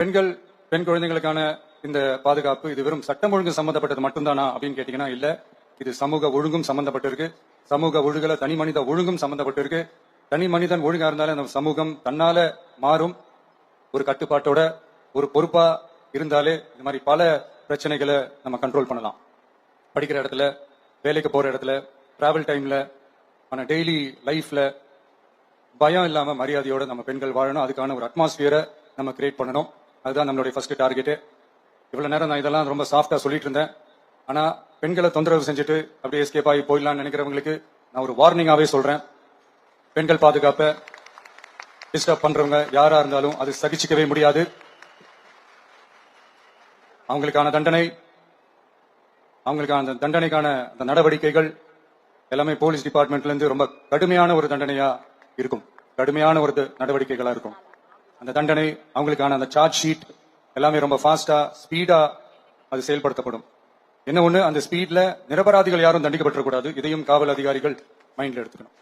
பெண் குழந்தைகளுக்கான இந்த பாதுகாப்பு இது வெறும் சட்டம் ஒழுங்கு சம்பந்தப்பட்டது மட்டும்தானா அப்படின்னு கேட்டீங்கன்னா இல்ல. இது சமூக ஒழுங்கும் சம்பந்தப்பட்டிருக்கு. சமூக ஒழுங்குல தனி மனித ஒழுங்கும் சம்பந்தப்பட்டிருக்கு. தனி மனிதன் ஒழுங்கா இருந்தாலும் அந்த சமூகம் தன்னால மாறும். ஒரு கட்டுப்பாட்டோட ஒரு பொறுப்பா இருந்தாலே இந்த மாதிரி பல பிரச்சனைகளை நம்ம கண்ட்ரோல் பண்ணலாம். படிக்கிற இடத்துல, வேலைக்கு போற இடத்துல, டிராவல் டைம்ல, ஆனா டெய்லி லைஃப்ல பயம் இல்லாம மரியாதையோட நம்ம பெண்கள் வாழணும். அதுக்கான ஒரு அட்மாஸ்பியரை நம்ம கிரியேட் பண்ணணும். அதுதான் நம்மளுடைய ஃபர்ஸ்ட் டார்கெட். இவ்வளவு நேரம் நான் இதெல்லாம் ரொம்ப சாஃப்டா சொல்லிட்டு இருந்தேன். ஆனா பெண்களை தொந்தரவு செஞ்சுட்டு அப்படியே எஸ்கேப் ஆகி போயிடலாம்னு நினைக்கிறவங்களுக்கு நான் ஒரு வார்னிங்காவே சொல்றேன். பெண்கள் பாதுகாப்பை டிஸ்டர்ப் பண்றவங்க யாரா இருந்தாலும் அது சகிச்சுக்கவே முடியாது. அவங்களுக்கான தண்டனைக்கான அந்த நடவடிக்கைகள் எல்லாமே போலீஸ் டிபார்ட்மெண்ட்ல இருந்து ரொம்ப கடுமையான ஒரு தண்டனையா இருக்கும். கடுமையான ஒரு நடவடிக்கைகளா இருக்கும். அந்த தண்டனை அவங்களுக்கான அந்த சார்ஜ் ஷீட் எல்லாமே ரொம்ப ஃபாஸ்டா ஸ்பீடா அது செயல்படுத்தப்படும். என்ன ஒண்ணு, அந்த ஸ்பீட்ல நிரபராதிகள் யாரும் தண்டிக்கப்பட்டிருக்கூடாது. இதையும் காவல் அதிகாரிகள் மைண்ட்ல எடுத்துக்கணும்.